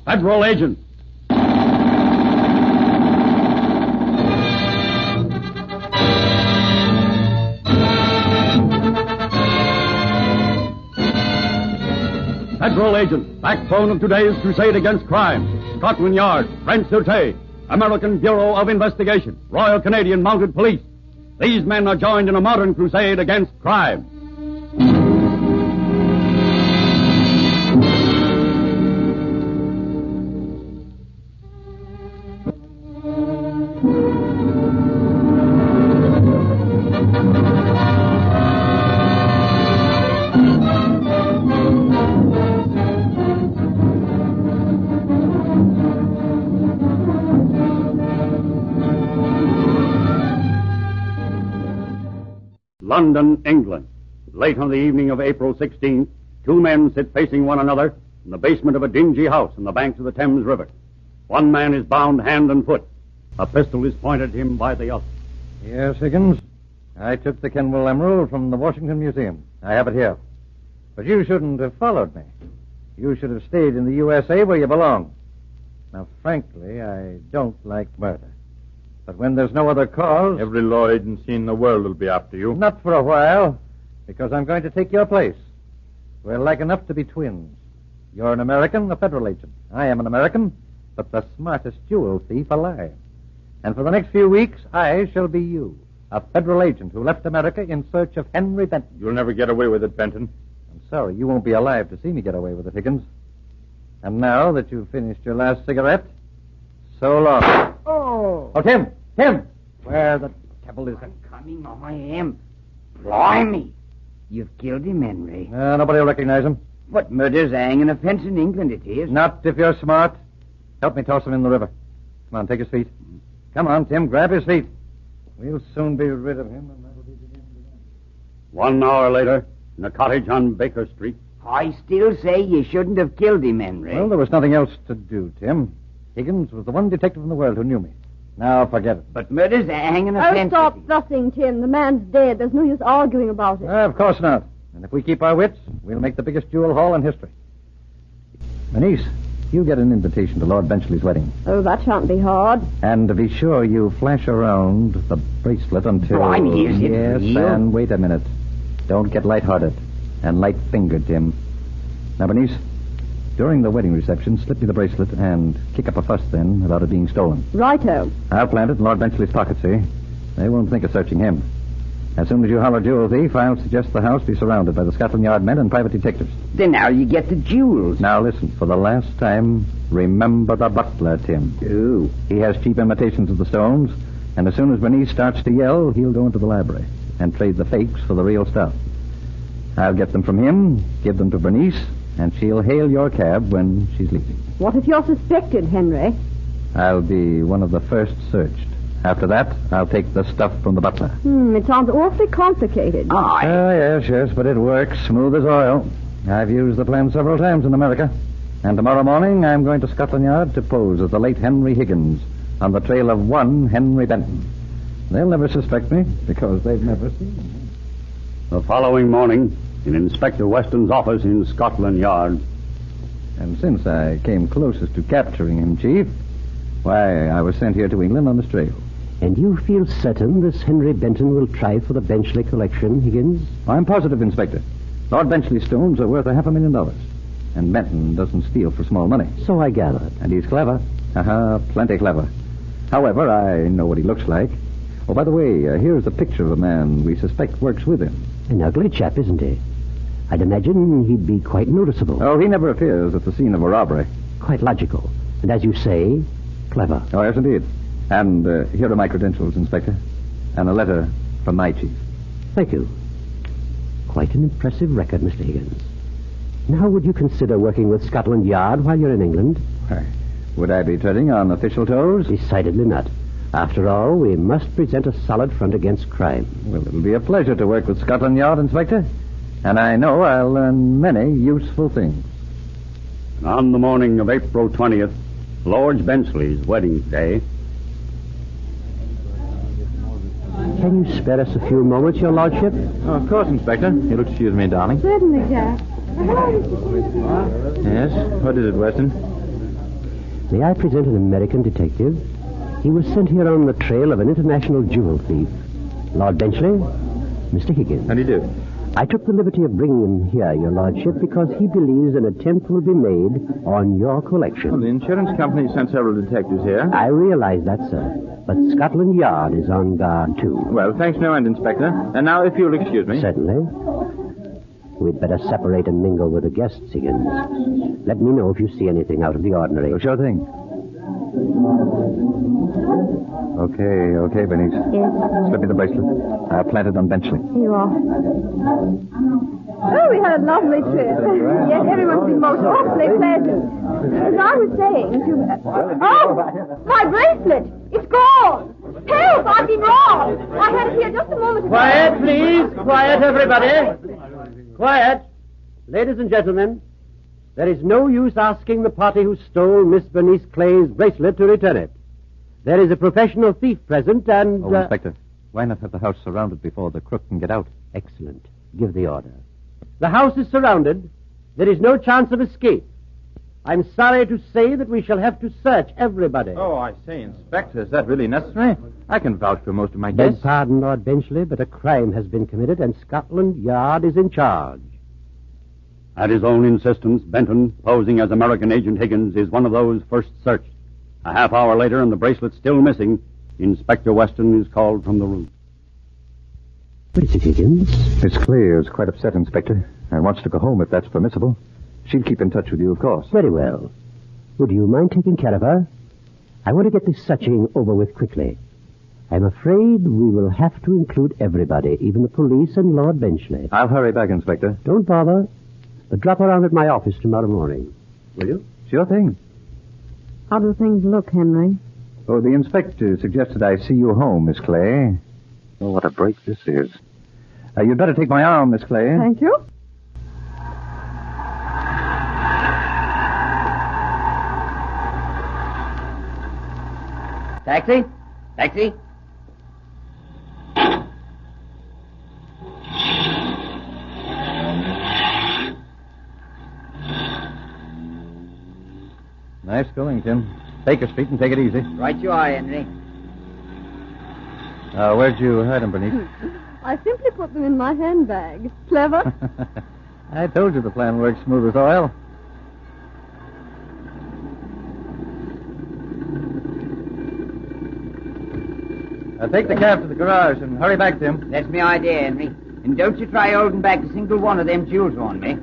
Federal agent. Federal agent, backbone of today's crusade against crime. Scotland Yard, French Sûreté, American Bureau of Investigation, Royal Canadian Mounted Police. These men are joined in a modern crusade against crime. London, England. Late on the evening of April 16th, two men sit facing one another in the basement of a dingy house on the banks of the Thames River. One man is bound hand and foot. A pistol is pointed at him by the other. Yes, Higgins. I took the Kenwell Emerald from the Washington Museum. I have it here. But you shouldn't have followed me. You should have stayed in the USA where you belong. Now, frankly, I don't like murder. But when there's no other cause... Every law agency in the world will be after you. Not for a while, because I'm going to take your place. We're like enough to be twins. You're an American, a federal agent. I am an American, but the smartest jewel thief alive. And for the next few weeks, I shall be you, a federal agent who left America in search of Henry Benton. You'll never get away with it, Benton. I'm sorry, you won't be alive to see me get away with it, Higgins. And now that you've finished your last cigarette, so long. Oh, Tim! Tim! Where the devil is it? I'm coming, I am. Blimey! You've killed him, Henry. Nobody will recognize him. But murder's a hanging offense in England, it is. Not if you're smart. Help me toss him in the river. Come on, take his feet. Come on, Tim, grab his feet. We'll soon be rid of him, and that'll be the end of him. 1 hour later, in a cottage on Baker Street. I still say you shouldn't have killed him, Henry. Well, there was nothing else to do, Tim. Higgins was the one detective in the world who knew me. Now, forget it. But murder's a hanging offense. Oh, stop fussing, Tim. The man's dead. There's no use arguing about it. Of course not. And if we keep our wits, we'll make the biggest jewel haul in history. Bernice, you get an invitation to Lord Benchley's wedding. Oh, that shan't be hard. And to be sure, you flash around the bracelet until... Blimey, is it Yes, real? and wait a minute. Don't get light-hearted. And light-fingered, Tim. Now, Bernice, during the wedding reception, slip me the bracelet and kick up a fuss then about it being stolen. Righto. I'll plant it in Lord Benchley's pocket, see? They won't think of searching him. As soon as you holler jewel thief, I'll suggest the house be surrounded by the Scotland Yard men and private detectives. Then how you get the jewels? Now listen, for the last time, remember the butler, Tim. Oh. He has cheap imitations of the stones, and as soon as Bernice starts to yell, he'll go into the library and trade the fakes for the real stuff. I'll get them from him, give them to Bernice, and she'll hail your cab when she's leaving. What if you're suspected, Henry? I'll be one of the first searched. After that, I'll take the stuff from the butler. It sounds awfully complicated. Yes, but it works smooth as oil. I've used the plan several times in America. And tomorrow morning, I'm going to Scotland Yard to pose as the late Henry Higgins on the trail of one Henry Benton. They'll never suspect me because they've never seen me. The following morning, in Inspector Weston's office in Scotland Yard. And since I came closest to capturing him, Chief, why, I was sent here to England on this trail. And you feel certain this Henry Benton will try for the Benchley collection, Higgins? I'm positive, Inspector. Lord Benchley's stones are worth $500,000. And Benton doesn't steal for small money. So I gathered. And he's clever. Plenty clever. However, I know what he looks like. Oh, by the way, here's a picture of a man we suspect works with him. An ugly chap, isn't he? I'd imagine he'd be quite noticeable. Oh, he never appears at the scene of a robbery. Quite logical. And as you say, clever. Oh, yes, indeed. And here are my credentials, Inspector. And a letter from my chief. Thank you. Quite an impressive record, Mr. Higgins. Now, would you consider working with Scotland Yard while you're in England? Why, would I be treading on official toes? Decidedly not. After all, we must present a solid front against crime. Well, it'll be a pleasure to work with Scotland Yard, Inspector. And I know I'll learn many useful things. On the morning of April 20th, Lord Benchley's wedding day. Can you spare us a few moments, Your Lordship? Oh, of course, Inspector. You'll excuse me, darling. Certainly, Jack. Yes? What is it, Weston? May I present an American detective? He was sent here on the trail of an international jewel thief. Lord Benchley, Mr. Higgins. How do you do? I took the liberty of bringing him here, Your Lordship, because he believes an attempt will be made on your collection. Well, the insurance company sent several detectives here. I realize that, sir. But Scotland Yard is on guard, too. Well, thanks no end, Inspector. And now, if you'll excuse me. Certainly. We'd better separate and mingle with the guests, Higgins. Let me know if you see anything out of the ordinary. Oh, sure thing. Okay, Bernice. Yes. Slip me the bracelet. I'll plant it on Benchley. Here you are. Oh, we had a lovely trip. Yes, everyone's been most awfully pleasant. As I was saying to... Oh, my bracelet! It's gone! Help! I've been robbed! I had it here just a moment ago. Quiet, please. Quiet, everybody. Quiet. Ladies and gentlemen, there is no use asking the party who stole Miss Bernice Clay's bracelet to return it. There is a professional thief present and... Oh, Inspector, why not have the house surrounded before the crook can get out? Excellent. Give the order. The house is surrounded. There is no chance of escape. I'm sorry to say that we shall have to search everybody. Oh, I say, Inspector, is that really necessary? I can vouch for most of my Beg guests. pardon, Lord Benchley, but a crime has been committed and Scotland Yard is in charge. At his own insistence, Benton, posing as American Agent Higgins, is one of those first searched. A half hour later, and the bracelet still missing, Inspector Weston is called from the room. What is it, Higgins? Miss Clay is quite upset, Inspector, and wants to go home if that's permissible. She'll keep in touch with you, of course. Very well. Would you mind taking care of her? I want to get this searching over with quickly. I'm afraid we will have to include everybody, even the police and Lord Benchley. I'll hurry back, Inspector. Don't bother. But drop around at my office tomorrow morning. Will you? Sure thing. How do things look, Henry? Oh, the inspector suggested I see you home, Miss Clay. Oh, what a break this is. You'd better take my arm, Miss Clay. Thank you. Taxi? Taxi? Nice going, Tim. Baker Street and take it easy. Right you are, Henry. Where'd you hide him, Bernice? I simply put them in my handbag. Clever. I told you the plan works smooth as oil. Take the cab to the garage and hurry back, Tim. That's my idea, Henry. And don't you try holding back a single one of them jewels on me.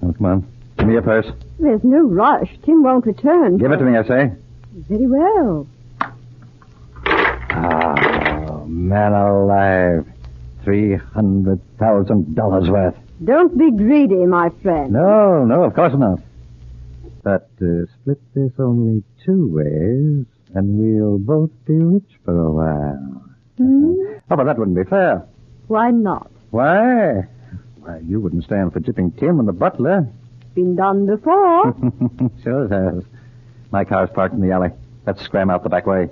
Oh, come on. Give me your purse. There's no rush. Tim won't return. Give it to me, I say. Very well. Oh, man alive. $300,000 worth. Don't be greedy, my friend. No, of course not. But split this only 2 ways, and we'll both be rich for a while. Oh, but that wouldn't be fair. Why not? Why? Why, you wouldn't stand for tipping Tim and the butler. Been done before. Sure it has. My car's parked in the alley. Let's scram out the back way.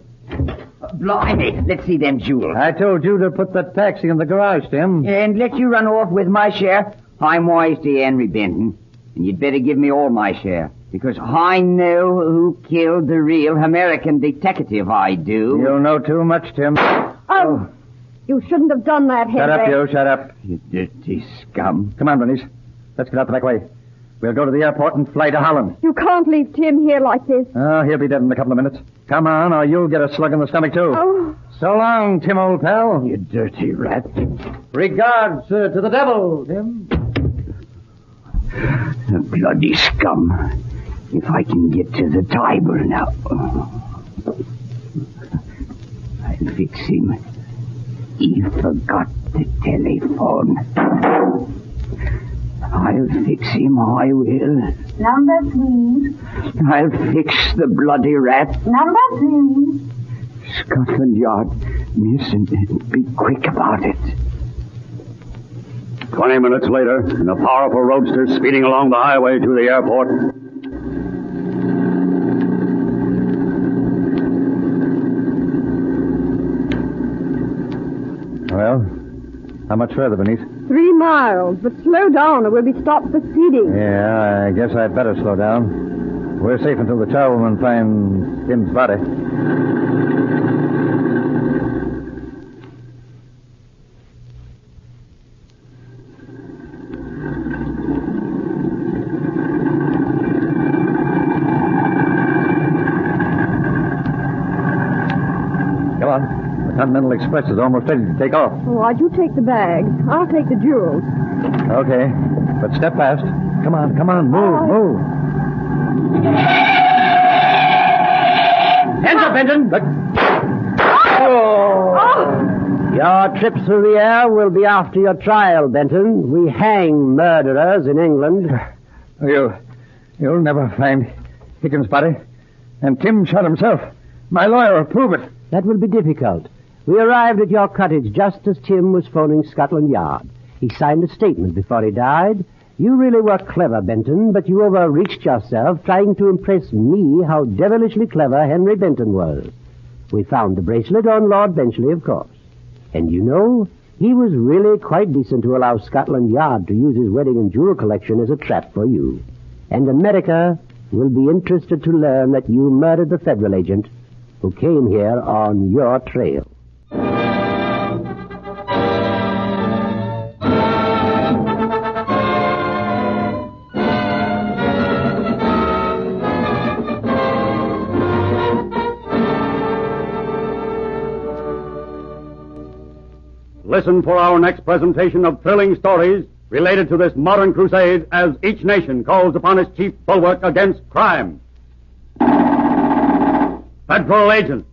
Blimey, let's see them jewels. I told you to put the taxi in the garage, Tim. And let you run off with my share. I'm wise to you, Henry Benton. And you'd better give me all my share. Because I know who killed the real American detective, I do. You know too much, Tim. Oh, you shouldn't have done that, Henry. Shut up, you. Shut up. You dirty scum. Come on, Bernice. Let's get out the back way. We'll go to the airport and fly to Holland. You can't leave Tim here like this. Oh, he'll be dead in a couple of minutes. Come on, or you'll get a slug in the stomach, too. Oh. So long, Tim, old pal. You dirty rat. Regards to the devil, Tim. The bloody scum. If I can get to the Tiber now. I'll fix him. He forgot the telephone. I'll fix him, I will. Number 3. I'll fix the bloody rat. Number 3. Scotland Yard, miss, and be quick about it. 20 minutes later, in a powerful roadster speeding along the highway to the airport. How much further, Bernice? 3 miles, but slow down or we'll be stopped for speeding. Yeah, I guess I'd better slow down. We're safe until the charwoman finds Tim's body. Come on. The Continental Express is almost ready to take off. Oh, why'd you take the bags? I'll take the jewels. Okay, but step fast. Come on, move. Hands up, Benton! Oh! Your trip through the air will be after your trial, Benton. We hang murderers in England. You'll never find Hickens' body. And Tim shot himself. My lawyer will prove it. That will be difficult. We arrived at your cottage just as Tim was phoning Scotland Yard. He signed a statement before he died. You really were clever, Benton, but you overreached yourself trying to impress me how devilishly clever Henry Benton was. We found the bracelet on Lord Benchley, of course. And you know, he was really quite decent to allow Scotland Yard to use his wedding and jewel collection as a trap for you. And America will be interested to learn that you murdered the federal agent who came here on your trail. Listen for our next presentation of thrilling stories related to this modern crusade as each nation calls upon its chief bulwark against crime. Federal Agent.